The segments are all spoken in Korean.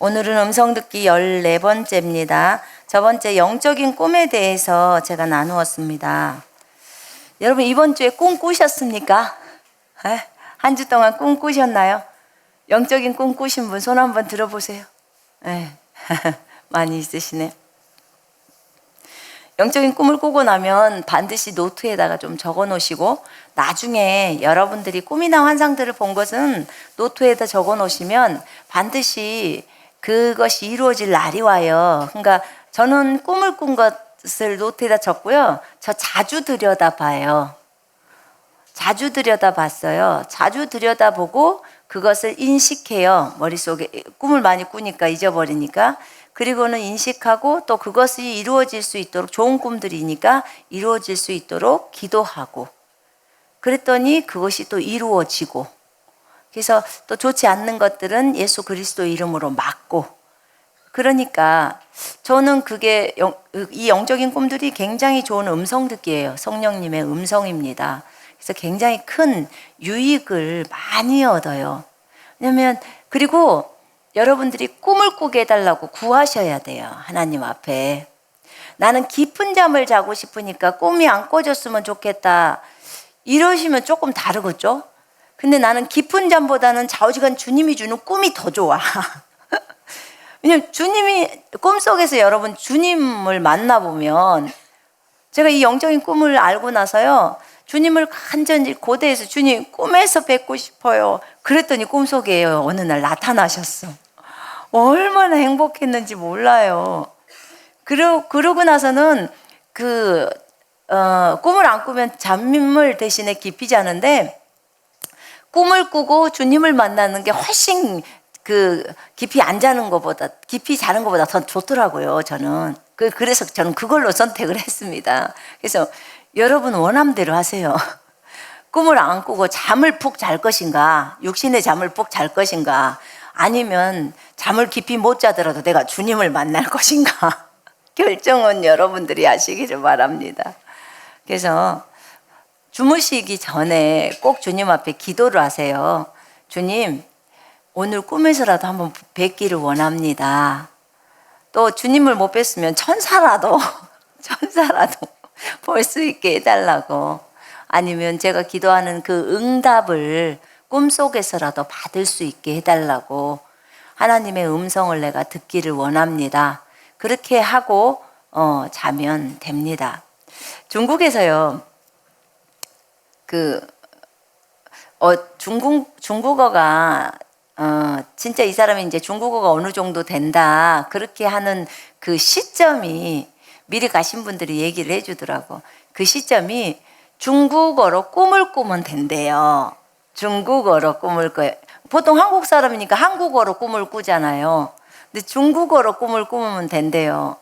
오늘은 음성 듣기 14번째입니다. 저번째 영적인 꿈에 대해서 제가 나누었습니다. 여러분 이번 주에 꿈 꾸셨습니까? 한 주 동안 꿈 꾸셨나요? 영적인 꿈 꾸신 분 손 한번 들어보세요. 많이 있으시네요. 영적인 꿈을 꾸고 나면 반드시 노트에다가 좀 적어 놓으시고, 나중에 여러분들이 꿈이나 환상들을 본 것은 노트에다 적어 놓으시면 반드시 그것이 이루어질 날이 와요. 그러니까 저는 꿈을 꾼 것을 노트에다 적고요. 저 자주 들여다봐요. 자주 들여다봤어요. 자주 들여다보고 그것을 인식해요. 머릿속에 꿈을 많이 꾸니까 잊어버리니까. 그리고는 인식하고 또 그것이 이루어질 수 있도록, 좋은 꿈들이니까 이루어질 수 있도록 기도하고, 그랬더니 그것이 또 이루어지고, 그래서 또 좋지 않는 것들은 예수 그리스도 이름으로 막고. 그러니까 저는 그게 이 영적인 꿈들이 굉장히 좋은 음성 듣기예요. 성령님의 음성입니다. 그래서 굉장히 큰 유익을 많이 얻어요. 왜냐면, 그리고 여러분들이 꿈을 꾸게 해달라고 구하셔야 돼요. 하나님 앞에. 나는 깊은 잠을 자고 싶으니까 꿈이 안 꿔졌으면 좋겠다, 이러시면 조금 다르겠죠? 근데 나는 깊은 잠보다는 좌우지간 주님이 주는 꿈이 더 좋아. 왜냐면 주님이, 꿈속에서 여러분 주님을 만나보면, 제가 이 영적인 꿈을 알고 나서요, 주님을 간절히 고대해서 주님 꿈에서 뵙고 싶어요. 그랬더니 꿈속에 어느 날 나타나셨어. 얼마나 행복했는지 몰라요. 그러고 나서는 꿈을 안 꾸면 잠을 대신에 깊이 자는데, 꿈을 꾸고 주님을 만나는 게 훨씬 깊이 안 자는 것보다, 깊이 자는 것보다 더 좋더라고요, 저는. 그래서 저는 그걸로 선택을 했습니다. 그래서 여러분 원함대로 하세요. 꿈을 안 꾸고 잠을 푹 잘 것인가, 육신의 잠을 푹 잘 것인가, 아니면 잠을 깊이 못 자더라도 내가 주님을 만날 것인가, 결정은 여러분들이 하시기를 바랍니다. 그래서 주무시기 전에 꼭 주님 앞에 기도를 하세요. 주님, 오늘 꿈에서라도 한번 뵙기를 원합니다. 또 주님을 못 뵀으면 천사라도 볼 수 있게 해달라고. 아니면 제가 기도하는 그 응답을 꿈속에서라도 받을 수 있게 해달라고, 하나님의 음성을 내가 듣기를 원합니다. 그렇게 하고 자면 됩니다. 중국에서요, 중국어가 진짜 이 사람이 이제 중국어가 어느 정도 된다, 그렇게 하는 그 시점이, 미리 가신 분들이 얘기를 해주더라고. 그 시점이 중국어로 꿈을 꾸면 된대요. 중국어로 꿈을 꿔요. 보통 한국 사람이니까 한국어로 꿈을 꾸잖아요. 근데 중국어로 꿈을 꾸면 된대요.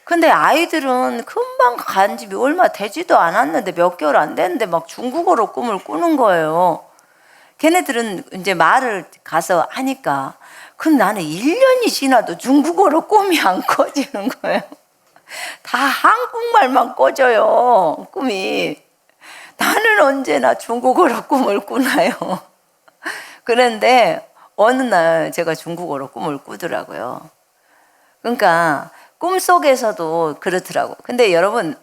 근데 아이들은 금방 간 지 얼마 되지도 않았는데, 몇 개월 안 됐는데 막 중국어로 꿈을 꾸는 거예요. 걔네들은 이제 말을 가서 하니까, 그럼 나는 1년이 지나도 중국어로 꿈이 안 꿔지는 거예요. 다 한국말만 꿔져요, 꿈이. 나는 언제나 중국어로 꿈을 꾸나요? 그런데 어느 날 제가 중국어로 꿈을 꾸더라고요. 그러니까 꿈속에서도 그렇더라고. 근데 여러분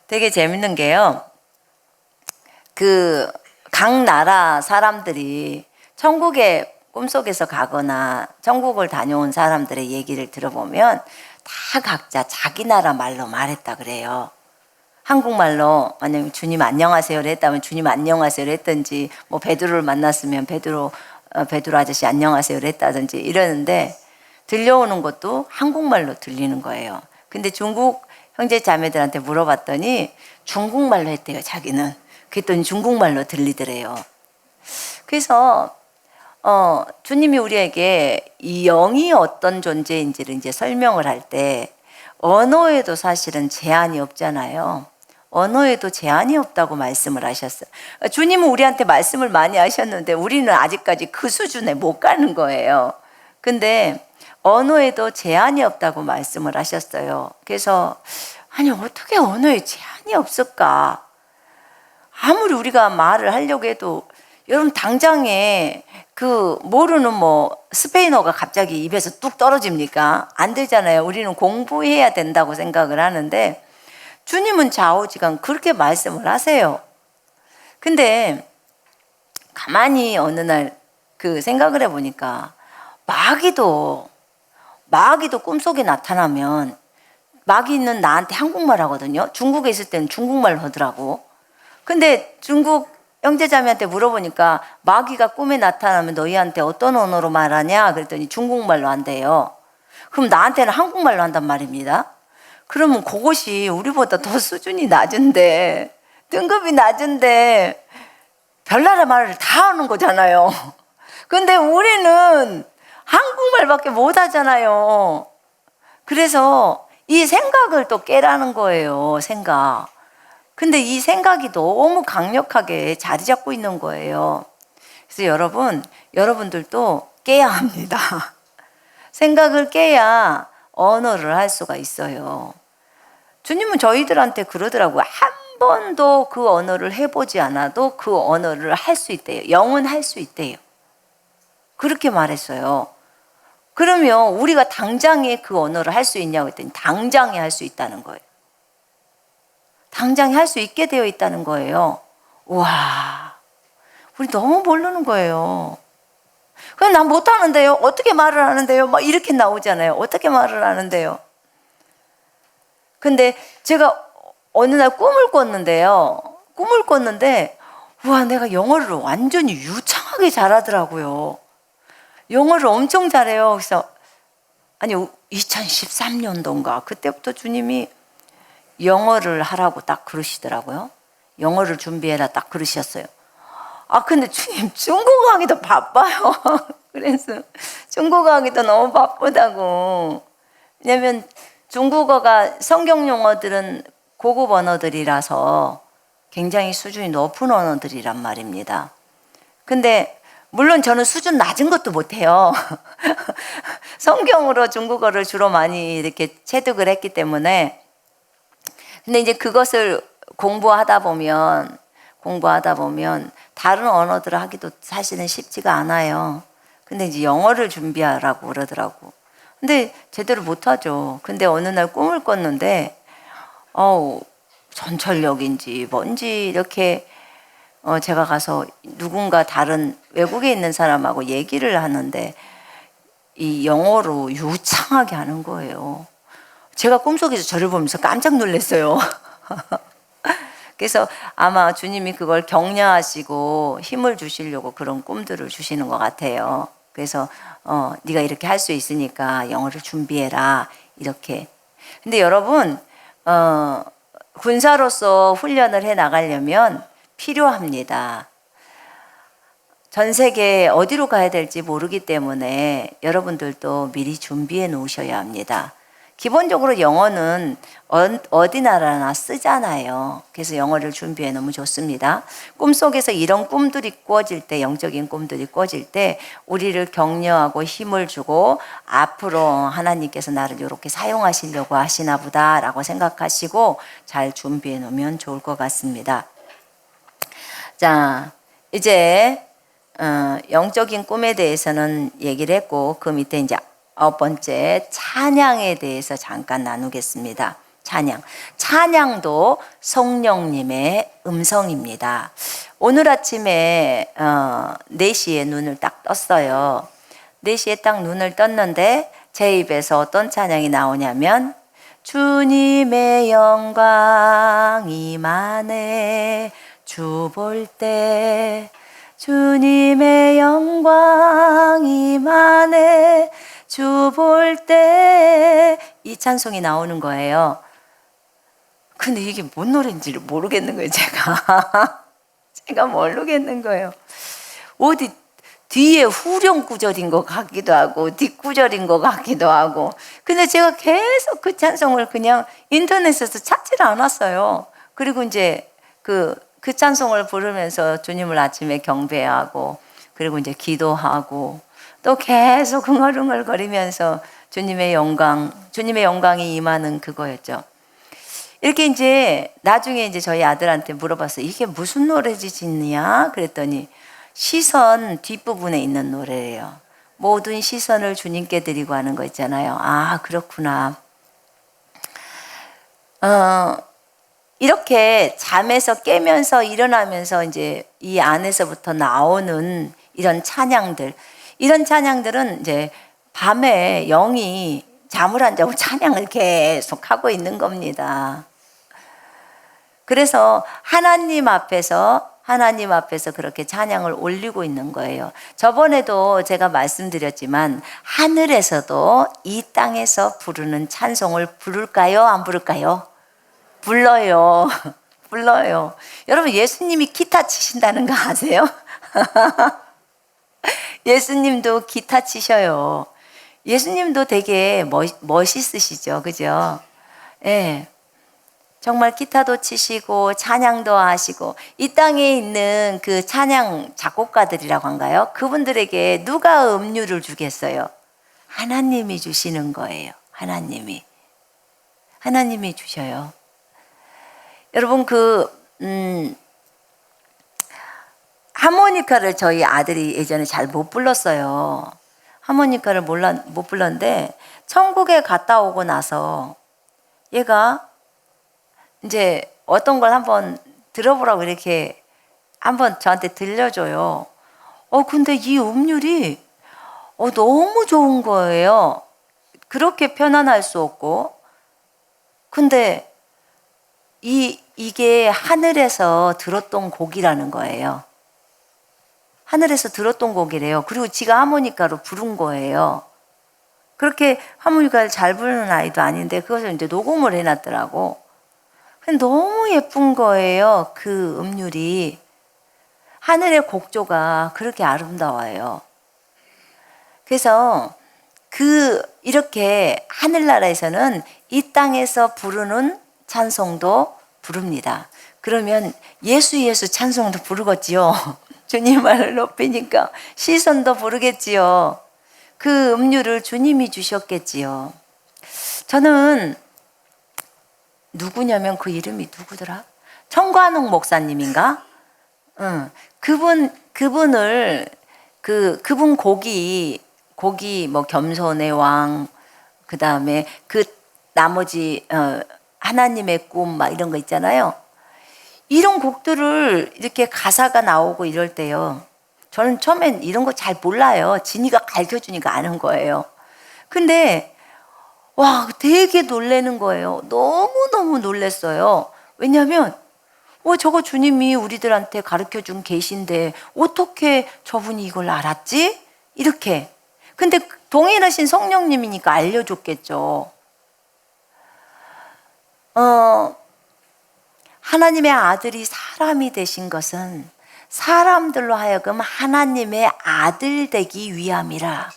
되게 재밌는 게요, 각 나라 사람들이 천국에 꿈속에서 가거나 천국을 다녀온 사람들의 얘기를 들어보면 다 각자 자기 나라 말로 말했다 그래요. 한국말로 만약에 주님 안녕하세요를 했다면 주님 안녕하세요를 했든지, 뭐 베드로를 만났으면 베드로 아저씨 안녕하세요를 했다든지 이러는데, 들려오는 것도 한국말로 들리는 거예요. 근데 중국 형제 자매들한테 물어봤더니 중국말로 했대요, 자기는. 그랬더니 중국말로 들리더래요. 그래서 주님이 우리에게 이 영이 어떤 존재인지를 이제 설명을 할 때, 언어에도 사실은 제한이 없잖아요. 언어에도 제한이 없다고 말씀을 하셨어요. 주님은 우리한테 말씀을 많이 하셨는데 우리는 아직까지 그 수준에 못 가는 거예요. 근데 언어에도 제한이 없다고 말씀을 하셨어요. 그래서 아니, 어떻게 언어에 제한이 없을까? 아무리 우리가 말을 하려고 해도 여러분 당장에 그 모르는 뭐 스페인어가 갑자기 입에서 뚝 떨어집니까? 안 되잖아요. 우리는 공부해야 된다고 생각을 하는데 주님은 좌우지간 그렇게 말씀을 하세요. 근데 가만히 어느 날 그 생각을 해보니까 마귀도 꿈속에 나타나면 마귀는 나한테 한국말 하거든요. 중국에 있을 때는 중국말로 하더라고. 근데 중국 형제자매한테 물어보니까 마귀가 꿈에 나타나면 너희한테 어떤 언어로 말하냐? 그랬더니 중국말로 한대요. 그럼 나한테는 한국말로 한단 말입니다. 그러면 그것이 우리보다 더 수준이 낮은데, 등급이 낮은데 별나라 말을 다 하는 거잖아요. 근데 우리는 한국말밖에 못 하잖아요. 그래서 이 생각을 또 깨라는 거예요. 생각. 근데 이 생각이 너무 강력하게 자리 잡고 있는 거예요. 그래서 여러분들도 깨야 합니다. 생각을 깨야 언어를 할 수가 있어요. 주님은 저희들한테 그러더라고요. 한 번도 그 언어를 해보지 않아도 그 언어를 할 수 있대요. 영은 할 수 있대요. 그렇게 말했어요. 그러면 우리가 당장에 그 언어를 할 수 있냐고 했더니 당장에 할 수 있다는 거예요. 당장에 할 수 있게 되어 있다는 거예요. 와, 우리 너무 모르는 거예요. 그럼 난 못하는데요? 어떻게 말을 하는데요? 막 이렇게 나오잖아요. 어떻게 말을 하는데요? 근데 제가 어느 날 꿈을 꿨는데요. 꿈을 꿨는데, 와, 내가 영어를 완전히 유창하게 잘하더라고요. 영어를 엄청 잘해요. 그래서, 아니, 2013년도인가. 그때부터 주님이 영어를 하라고 딱 그러시더라고요. 영어를 준비해라 딱 그러셨어요. 아, 근데 주님, 중국어 하기도 바빠요. 그래서 중국어 하기도 너무 바쁘다고. 왜냐면 중국어가 성경 용어들은 고급 언어들이라서 굉장히 수준이 높은 언어들이란 말입니다. 근데 물론 저는 수준 낮은 것도 못해요. 성경으로 중국어를 주로 많이 이렇게 체득을 했기 때문에. 근데 이제 그것을 공부하다 보면 다른 언어들을 하기도 사실은 쉽지가 않아요. 근데 이제 영어를 준비하라고 그러더라고. 근데 제대로 못하죠. 근데 어느 날 꿈을 꿨는데, 전철역인지 뭔지 이렇게 제가 가서 누군가 다른 외국에 있는 사람하고 얘기를 하는데 이 영어로 유창하게 하는 거예요. 제가 꿈속에서 저를 보면서 깜짝 놀랐어요. 그래서 아마 주님이 그걸 격려하시고 힘을 주시려고 그런 꿈들을 주시는 것 같아요. 그래서 네가 이렇게 할 수 있으니까 영어를 준비해라 이렇게. 근데 여러분 군사로서 훈련을 해 나가려면 필요합니다. 전 세계 어디로 가야 될지 모르기 때문에 여러분들도 미리 준비해 놓으셔야 합니다. 기본적으로 영어는 어디 나라나 쓰잖아요. 그래서 영어를 준비해 놓으면 좋습니다. 꿈속에서 이런 꿈들이 꿔질 때, 영적인 꿈들이 꿔질 때 우리를 격려하고 힘을 주고 앞으로 하나님께서 나를 이렇게 사용하시려고 하시나 보다라고 생각하시고 잘 준비해 놓으면 좋을 것 같습니다. 자, 이제 영적인 꿈에 대해서는 얘기를 했고 그 밑에 이제 9번째 찬양에 대해서 잠깐 나누겠습니다. 찬양도 성령님의 음성입니다. 오늘 아침에 4시에 눈을 딱 떴어요. 4시에 딱 눈을 떴는데 제 입에서 어떤 찬양이 나오냐면 주님의 영광 임하네 주 볼 때 주님의 영광 임하네 주 볼 때 이 찬송이 나오는 거예요. 근데 이게 뭔 노래인지를 모르겠는 거예요. 제가 모르겠는 거예요. 어디 뒤에 후렴 구절인 것 같기도 하고 뒷구절인 것 같기도 하고. 근데 제가 계속 그 찬송을 그냥 인터넷에서 찾지를 않았어요. 그리고 이제 그 찬송을 부르면서 주님을 아침에 경배하고 그리고 이제 기도하고 또 계속 흥얼흥얼거리면서 주님의 영광이 임하는 그거였죠. 이렇게 이제 나중에 이제 저희 아들한테 물어봤어요. 이게 무슨 노래지 짓냐? 그랬더니 시선 뒷부분에 있는 노래예요. 모든 시선을 주님께 드리고 하는 거 있잖아요. 아, 그렇구나. 이렇게 잠에서 깨면서 일어나면서 이제 이 안에서부터 나오는 이런 찬양들은 이제 밤에 영이 잠을 안 자고 찬양을 계속 하고 있는 겁니다. 그래서 하나님 앞에서 그렇게 찬양을 올리고 있는 거예요. 저번에도 제가 말씀드렸지만 하늘에서도 이 땅에서 부르는 찬송을 부를까요? 안 부를까요? 불러요. 불러요. 여러분, 예수님이 기타 치신다는 거 아세요? 예수님도 기타 치셔요. 예수님도 되게 멋있으시죠. 그죠? 예. 정말 기타도 치시고 찬양도 하시고, 이 땅에 있는 그 찬양 작곡가들이라고 한가요? 그분들에게 누가 음료를 주겠어요? 하나님이 주시는 거예요. 하나님이 주셔요. 여러분, 하모니카를 저희 아들이 예전에 잘 못 불렀어요. 하모니카를 못 불렀는데 천국에 갔다 오고 나서 얘가 이제 어떤 걸 한번 들어보라고 이렇게 한번 저한테 들려줘요. 근데 이 음률이 너무 좋은 거예요. 그렇게 편안할 수 없고. 근데 이게 하늘에서 들었던 곡이라는 거예요. 하늘에서 들었던 곡이래요. 그리고 지가 하모니카로 부른 거예요. 그렇게 하모니카를 잘 부르는 아이도 아닌데 그것을 이제 녹음을 해놨더라고. 근데 너무 예쁜 거예요. 그 음률이. 하늘의 곡조가 그렇게 아름다워요. 그래서 이렇게 하늘나라에서는 이 땅에서 부르는 찬송도 부릅니다. 그러면 예수 찬송도 부르겠지요. 주님을 높이니까 시선도 부르겠지요. 그 음료를 주님이 주셨겠지요. 저는 누구냐면 그 이름이 누구더라? 청관홍 목사님인가? 그분을 그분 곡이 뭐 겸손의 왕, 그 다음에 그 나머지 하나님의 꿈 막 이런 거 있잖아요. 이런 곡들을 이렇게 가사가 나오고 이럴 때요. 저는 처음엔 이런 거 잘 몰라요. 진이가 가르쳐주니까 아는 거예요. 근데 와, 되게 놀라는 거예요. 너무너무 놀랐어요. 왜냐하면 저거 주님이 우리들한테 가르쳐준 계신데 어떻게 저분이 이걸 알았지? 이렇게. 근데 동일하신 성령님이니까 알려줬겠죠. 하나님의 아들이 사람이 되신 것은 사람들로 하여금 하나님의 아들 되기 위함이라.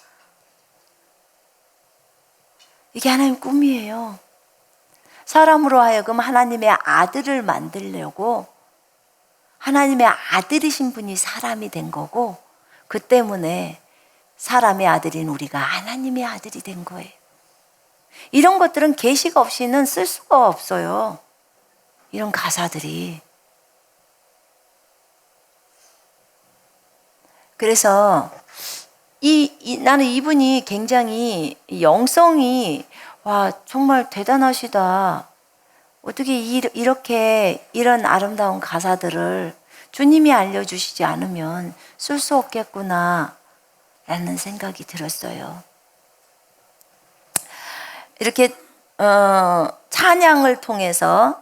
이게 하나님 꿈이에요. 사람으로 하여금 하나님의 아들을 만들려고 하나님의 아들이신 분이 사람이 된 거고, 그 때문에 사람의 아들인 우리가 하나님의 아들이 된 거예요. 이런 것들은 계시가 없이는 쓸 수가 없어요. 이런 가사들이. 그래서 나는 이분이 굉장히 영성이 정말 대단하시다. 어떻게 이렇게 이런 아름다운 가사들을 주님이 알려주시지 않으면 쓸 수 없겠구나 라는 생각이 들었어요. 이렇게 찬양을 통해서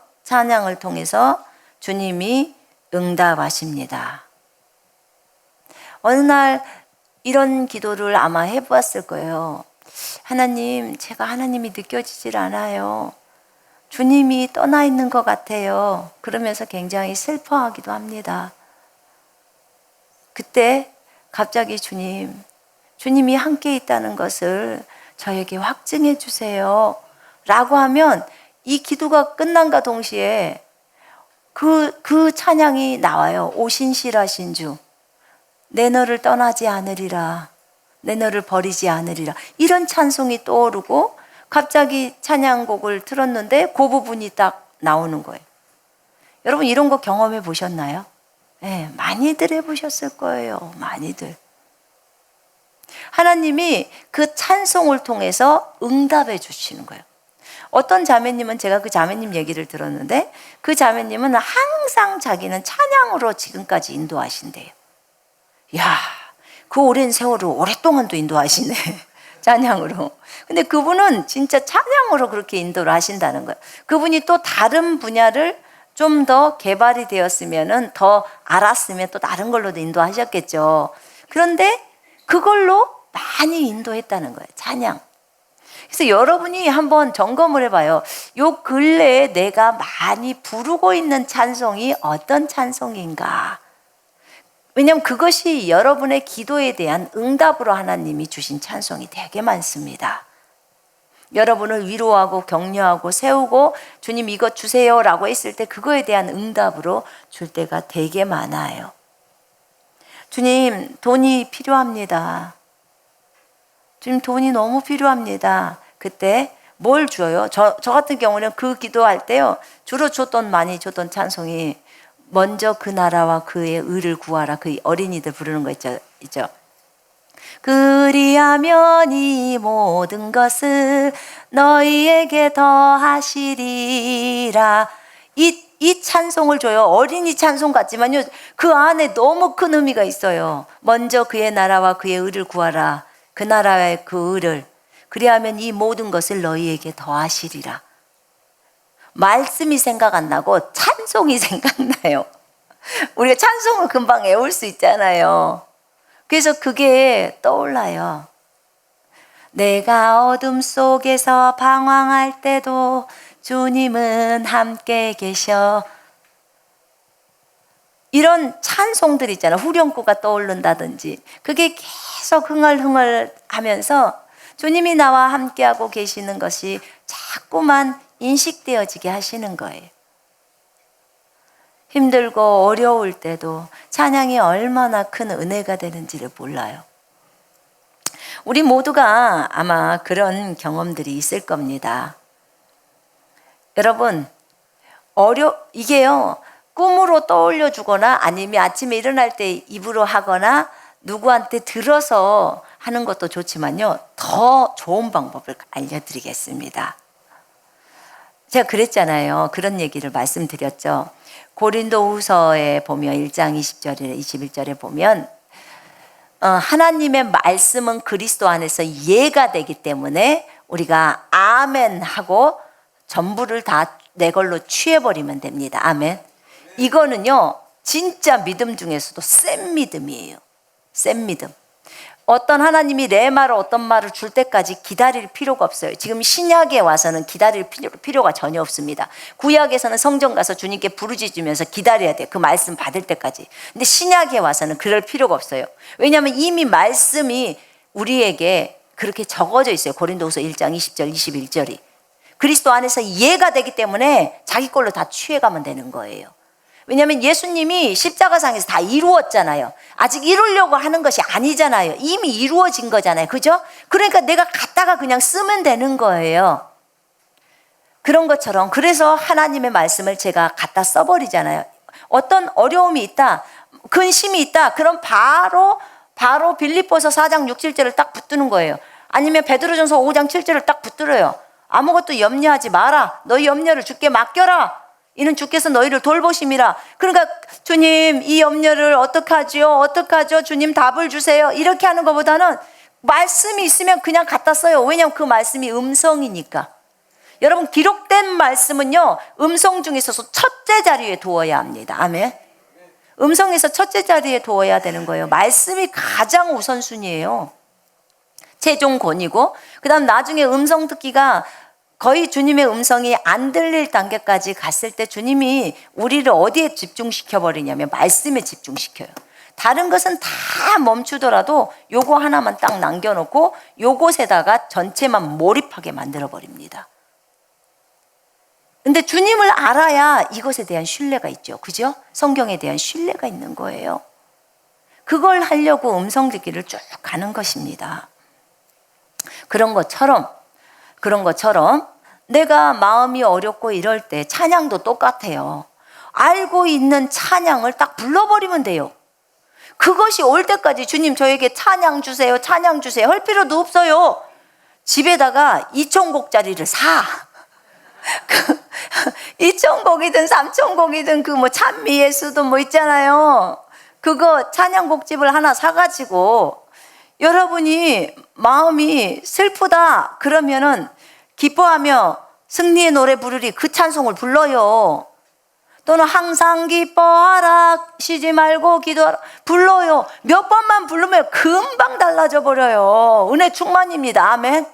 주님이 응답하십니다. 어느 날 이런 기도를 아마 해보았을 거예요. 하나님, 제가 하나님이 느껴지질 않아요. 주님이 떠나 있는 것 같아요. 그러면서 굉장히 슬퍼하기도 합니다. 그때 갑자기 주님이 함께 있다는 것을 저에게 확증해 주세요. 라고 하면 이 기도가 끝난과 동시에 그 찬양이 나와요. 오신실하신 주. 내 너를 떠나지 않으리라. 내 너를 버리지 않으리라. 이런 찬송이 떠오르고 갑자기 찬양곡을 틀었는데 그 부분이 딱 나오는 거예요. 여러분 이런 거 경험해 보셨나요? 예, 많이들 해보셨을 거예요. 많이들. 하나님이 그 찬송을 통해서 응답해 주시는 거예요. 어떤 자매님은 제가 그 자매님 얘기를 들었는데 그 자매님은 항상 자기는 찬양으로 지금까지 인도하신대요. 야, 그 오랜 세월을 오랫동안도 인도하시네. 찬양으로. 근데 그분은 진짜 찬양으로 그렇게 인도를 하신다는 거예요. 그분이 또 다른 분야를 좀 더 개발이 되었으면은 더 알았으면 또 다른 걸로도 인도하셨겠죠. 그런데 그걸로 많이 인도했다는 거예요. 찬양. 그래서 여러분이 한번 점검을 해봐요. 요 근래에 내가 많이 부르고 있는 찬송이 어떤 찬송인가? 왜냐하면 그것이 여러분의 기도에 대한 응답으로 하나님이 주신 찬송이 되게 많습니다. 여러분을 위로하고 격려하고 세우고 주님 이것 주세요 라고 했을 때 그거에 대한 응답으로 줄 때가 되게 많아요. 주님 돈이 필요합니다. 주님 돈이 너무 필요합니다. 그때 뭘 줘요? 저 같은 경우는 그 기도할 때요 주로 많이 줬던 찬송이 먼저 그 나라와 그의 의를 구하라. 그 어린이들 부르는 거 있죠. 그리하면 이 모든 것을 너희에게 더하시리라. 이 찬송을 줘요. 어린이 찬송 같지만요 그 안에 너무 큰 의미가 있어요. 먼저 그의 나라와 그의 의를 구하라. 그 나라의 그 의를 그리하면 이 모든 것을 너희에게 더하시리라. 말씀이 생각 안 나고 찬송이 생각나요. 우리가 찬송을 금방 외울 수 있잖아요. 그래서 그게 떠올라요. 내가 어둠 속에서 방황할 때도 주님은 함께 계셔. 이런 찬송들 있잖아요. 후렴구가 떠오른다든지 그게 계속 흥얼흥얼 하면서 주님이 나와 함께하고 계시는 것이 자꾸만 인식되어지게 하시는 거예요. 힘들고 어려울 때도 찬양이 얼마나 큰 은혜가 되는지를 몰라요. 우리 모두가 아마 그런 경험들이 있을 겁니다. 여러분, 이게요, 꿈으로 떠올려 주거나 아니면 아침에 일어날 때 입으로 하거나 누구한테 들어서 하는 것도 좋지만요, 더 좋은 방법을 알려드리겠습니다. 제가 그랬잖아요. 그런 얘기를 말씀드렸죠. 고린도후서에 보면 1장 20절에 21절에 보면 하나님의 말씀은 그리스도 안에서 예가 되기 때문에 우리가 아멘 하고 전부를 다 내 걸로 취해버리면 됩니다. 아멘. 이거는요 진짜 믿음 중에서도 센 믿음이에요. 센 믿음. 어떤 하나님이 내 말을 어떤 말을 줄 때까지 기다릴 필요가 없어요. 지금 신약에 와서는 기다릴 필요가 전혀 없습니다. 구약에서는 성전 가서 주님께 부르짖으면서 기다려야 돼요. 그 말씀 받을 때까지. 근데 신약에 와서는 그럴 필요가 없어요. 왜냐하면 이미 말씀이 우리에게 그렇게 적어져 있어요. 고린도후서 1장 20절 21절이. 그리스도 안에서 이해가 되기 때문에 자기 걸로 다 취해가면 되는 거예요. 왜냐하면 예수님이 십자가상에서 다 이루었잖아요. 아직 이루려고 하는 것이 아니잖아요. 이미 이루어진 거잖아요. 그죠? 그러니까 내가 갖다가 그냥 쓰면 되는 거예요. 그런 것처럼 그래서 하나님의 말씀을 제가 갖다 써버리잖아요. 어떤 어려움이 있다, 근심이 있다, 그럼 바로 빌립보서 4장 6, 7절을 딱 붙드는 거예요. 아니면 베드로전서 5장 7절을 딱 붙들어요. 아무것도 염려하지 마라. 너희 염려를 주께 맡겨라. 이는 주께서 너희를 돌보심이라. 그러니까 주님 이 염려를 어떡하죠? 주님 답을 주세요. 이렇게 하는 것보다는 말씀이 있으면 그냥 갖다 써요. 왜냐하면 그 말씀이 음성이니까. 여러분 기록된 말씀은요 음성 중에 있어서 첫째 자리에 두어야 합니다. 아멘. 음성에서 첫째 자리에 두어야 되는 거예요. 말씀이 가장 우선순위예요. 최종 권위고 그 다음 나중에 음성 듣기가 거의 주님의 음성이 안 들릴 단계까지 갔을 때 주님이 우리를 어디에 집중시켜버리냐면 말씀에 집중시켜요. 다른 것은 다 멈추더라도 요거 하나만 딱 남겨놓고 요것에다가 전체만 몰입하게 만들어버립니다. 근데 주님을 알아야 이것에 대한 신뢰가 있죠. 그죠? 성경에 대한 신뢰가 있는 거예요. 그걸 하려고 음성 듣기를 쭉 가는 것입니다. 그런 것처럼 내가 마음이 어렵고 이럴 때 찬양도 똑같아요. 알고 있는 찬양을 딱 불러버리면 돼요. 그것이 올 때까지 주님 저에게 찬양 주세요, 찬양 주세요 할 필요도 없어요. 집에다가 2,000곡짜리를 사. 2,000곡이든 3,000곡이든 그 뭐 찬미의 수도 뭐 있잖아요. 그거 찬양곡집을 하나 사가지고 여러분이 마음이 슬프다 그러면은 기뻐하며 승리의 노래 부르리 그 찬송을 불러요. 또는 항상 기뻐하라 쉬지 말고 기도하라 불러요. 몇 번만 부르면 금방 달라져 버려요. 은혜 충만입니다. 아멘.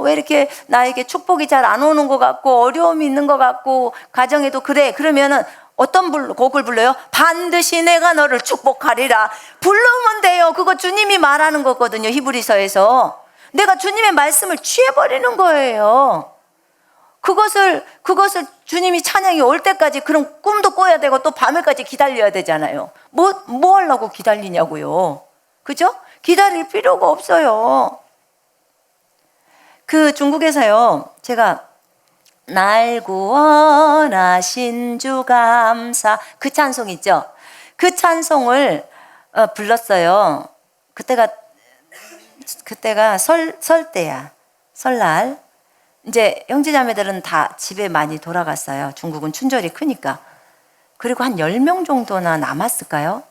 왜 이렇게 나에게 축복이 잘 안 오는 것 같고 어려움이 있는 것 같고 가정에도 그래. 그러면은 어떤 곡을 불러요? 반드시 내가 너를 축복하리라 부르면 돼요. 그거 주님이 말하는 거거든요. 히브리서에서. 내가 주님의 말씀을 취해버리는 거예요. 그것을 주님이 찬양이 올 때까지 그럼 꿈도 꿔야 되고 또 밤에까지 기다려야 되잖아요. 뭐 하려고 기다리냐고요. 그죠? 기다릴 필요가 없어요. 그 중국에서요, 제가 날 구원하신 주 감사 그 찬송 있죠? 그 찬송을 불렀어요. 그때가 설 때야. 설날. 이제 형제자매들은 다 집에 많이 돌아갔어요. 중국은 춘절이 크니까. 그리고 한 10명 정도나 남았을까요?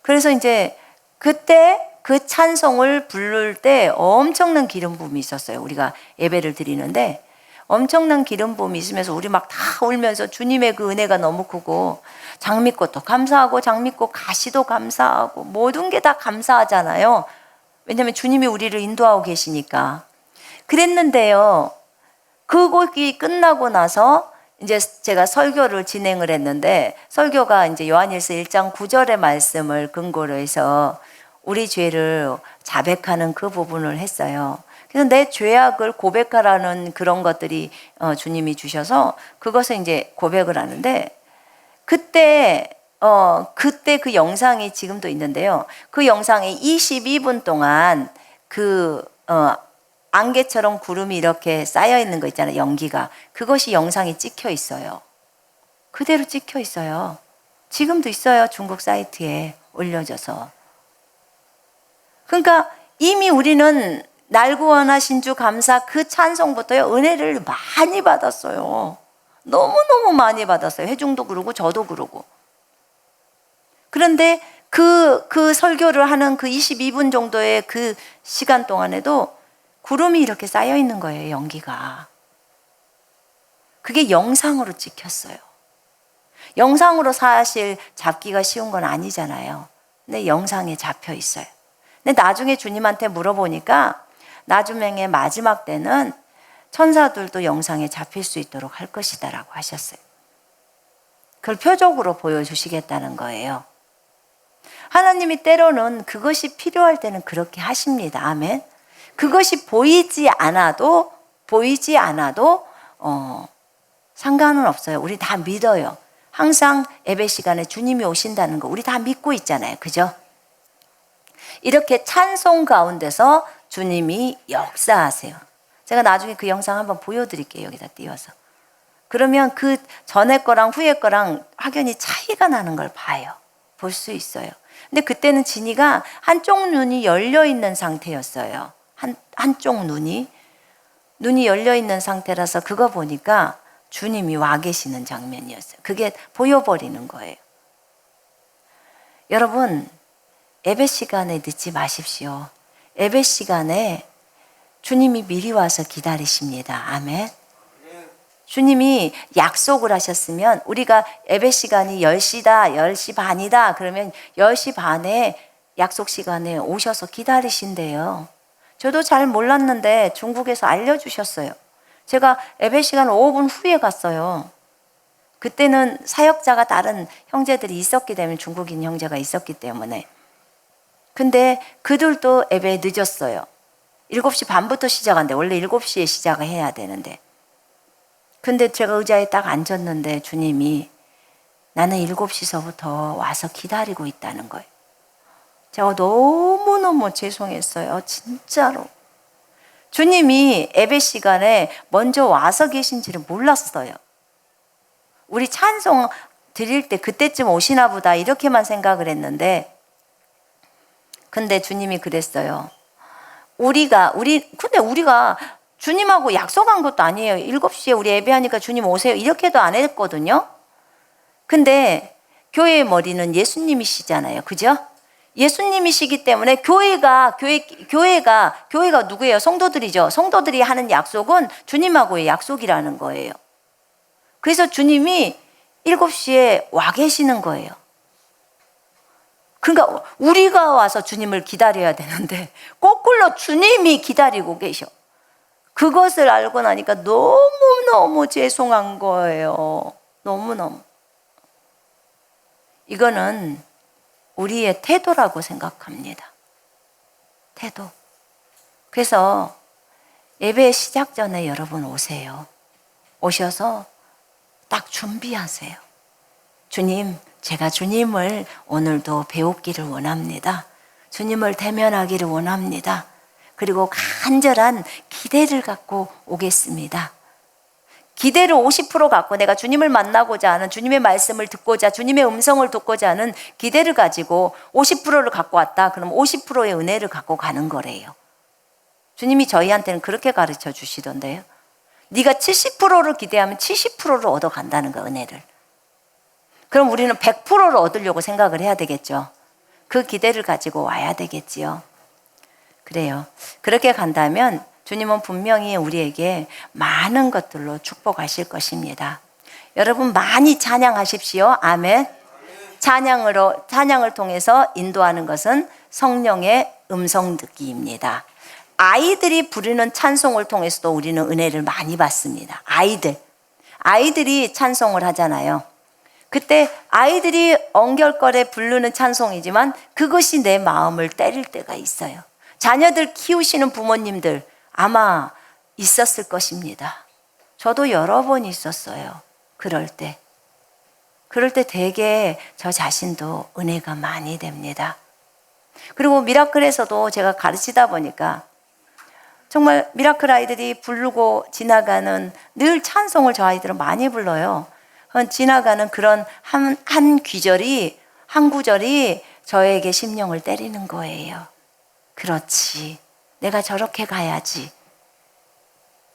그래서 이제 그때 그 찬송을 부를 때 엄청난 기름 부음이 있었어요. 우리가 예배를 드리는데 엄청난 기름 부음이 있으면서 우리 막 다 울면서 주님의 그 은혜가 너무 크고 장미꽃도 감사하고 장미꽃 가시도 감사하고 모든 게 다 감사하잖아요. 왜냐하면 주님이 우리를 인도하고 계시니까. 그랬는데요. 그 곡이 끝나고 나서 이제 제가 설교를 진행을 했는데 설교가 이제 요한일서 1장 9절의 말씀을 근거로 해서 우리 죄를 자백하는 그 부분을 했어요. 그래서 내 죄악을 고백하라는 그런 것들이 주님이 주셔서 그것을 이제 고백을 하는데 그때 그 영상이 지금도 있는데요. 그 영상에 22분 동안 안개처럼 구름이 이렇게 쌓여 있는 거 있잖아요. 연기가. 그것이 영상에 찍혀 있어요. 그대로 찍혀 있어요. 지금도 있어요. 중국 사이트에 올려져서. 그러니까 이미 우리는 날 구원하신 주 감사 그 찬송부터요. 은혜를 많이 받았어요. 너무너무 많이 받았어요. 회중도 그러고 저도 그러고. 그런데 그 설교를 하는 그 22분 정도의 그 시간 동안에도 구름이 이렇게 쌓여 있는 거예요. 연기가. 그게 영상으로 찍혔어요. 영상으로 사실 잡기가 쉬운 건 아니잖아요. 근데 영상에 잡혀 있어요. 근데 나중에 주님한테 물어보니까 나중에 마지막 때는 천사들도 영상에 잡힐 수 있도록 할 것이다라고 하셨어요. 그걸 표적으로 보여주시겠다는 거예요. 하나님이 때로는 그것이 필요할 때는 그렇게 하십니다. 아멘. 그것이 보이지 않아도 상관은 없어요. 우리 다 믿어요. 항상 예배 시간에 주님이 오신다는 거 우리 다 믿고 있잖아요. 그죠? 이렇게 찬송 가운데서 주님이 역사하세요. 제가 나중에 그 영상 한번 보여드릴게요. 여기다 띄워서. 그러면 그 전에 거랑 후에 거랑 확연히 차이가 나는 걸 봐요. 볼 수 있어요. 근데 그때는 진이가 한쪽 눈이 열려 있는 상태였어요. 한쪽 눈이 열려 있는 상태라서 그거 보니까 주님이 와 계시는 장면이었어요. 그게 보여버리는 거예요. 여러분, 예배 시간에 늦지 마십시오. 예배 시간에 주님이 미리 와서 기다리십니다. 아멘. 주님이 약속을 하셨으면 우리가 예배 시간이 10시다, 10시 반이다 그러면 10시 반에 약속 시간에 오셔서 기다리신대요. 저도 잘 몰랐는데 중국에서 알려주셨어요. 제가 예배 시간 5분 후에 갔어요. 그때는 사역자가 다른 형제들이 있었기 때문에 중국인 형제가 있었기 때문에. 근데 그들도 예배에 늦었어요. 7시 반부터 시작한대. 원래 7시에 시작을 해야 되는데. 근데 제가 의자에 딱 앉았는데 주님이 나는 7시서부터 와서 기다리고 있다는 거예요. 제가 너무너무 죄송했어요. 진짜로. 주님이 예배 시간에 먼저 와서 계신지를 몰랐어요. 우리 찬송 드릴 때 그때쯤 오시나 보다 이렇게만 생각을 했는데, 근데 주님이 그랬어요. 근데 우리가 주님하고 약속한 것도 아니에요. 7시에 우리 예배하니까 주님 오세요. 이렇게도 안 했거든요. 근데 교회의 머리는 예수님이시잖아요. 그죠? 예수님이시기 때문에 교회가 누구예요? 성도들이죠. 성도들이 하는 약속은 주님하고의 약속이라는 거예요. 그래서 주님이 7시에 와 계시는 거예요. 그러니까 우리가 와서 주님을 기다려야 되는데 거꾸로 주님이 기다리고 계셔. 그것을 알고 나니까 너무너무 죄송한 거예요. 너무너무. 이거는 우리의 태도라고 생각합니다. 태도. 그래서 예배 시작 전에 여러분 오세요. 오셔서 딱 준비하세요. 주님, 제가 주님을 오늘도 배우기를 원합니다. 주님을 대면하기를 원합니다. 그리고 간절한 기대를 갖고 오겠습니다. 기대를 50% 갖고 내가 주님을 만나고자 하는, 주님의 말씀을 듣고자, 주님의 음성을 듣고자 하는 기대를 가지고 50%를 갖고 왔다. 그럼 50%의 은혜를 갖고 가는 거래요. 주님이 저희한테는 그렇게 가르쳐 주시던데요. 네가 70%를 기대하면 70%를 얻어간다는 거, 은혜를. 그럼 우리는 100%를 얻으려고 생각을 해야 되겠죠. 그 기대를 가지고 와야 되겠지요. 그래요. 그렇게 간다면 주님은 분명히 우리에게 많은 것들로 축복하실 것입니다. 여러분 많이 찬양하십시오. 아멘. 찬양을 통해서 인도하는 것은 성령의 음성 듣기입니다. 아이들이 부르는 찬송을 통해서도 우리는 은혜를 많이 받습니다. 아이들이 찬송을 하잖아요. 그때 아이들이 엉결거려 부르는 찬송이지만 그것이 내 마음을 때릴 때가 있어요. 자녀들 키우시는 부모님들 아마 있었을 것입니다. 저도 여러 번 있었어요. 그럴 때 되게 저 자신도 은혜가 많이 됩니다. 그리고 미라클에서도 제가 가르치다 보니까 정말 미라클 아이들이 부르고 지나가는 늘 찬송을 저 아이들은 많이 불러요. 지나가는 그런 한 구절이 저에게 심령을 때리는 거예요. 그렇지. 내가 저렇게 가야지.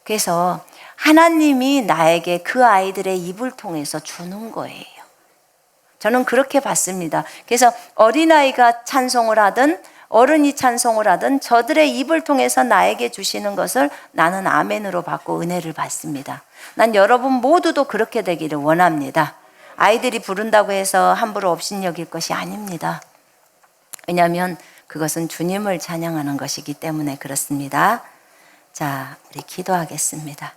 그래서 하나님이 나에게 그 아이들의 입을 통해서 주는 거예요. 저는 그렇게 봤습니다. 그래서 어린아이가 찬송을 하든 어른이 찬송을 하든 저들의 입을 통해서 나에게 주시는 것을 나는 아멘으로 받고 은혜를 받습니다. 난 여러분 모두도 그렇게 되기를 원합니다. 아이들이 부른다고 해서 함부로 업신여길 것이 아닙니다. 왜냐하면 그것은 주님을 찬양하는 것이기 때문에 그렇습니다. 자, 우리 기도하겠습니다.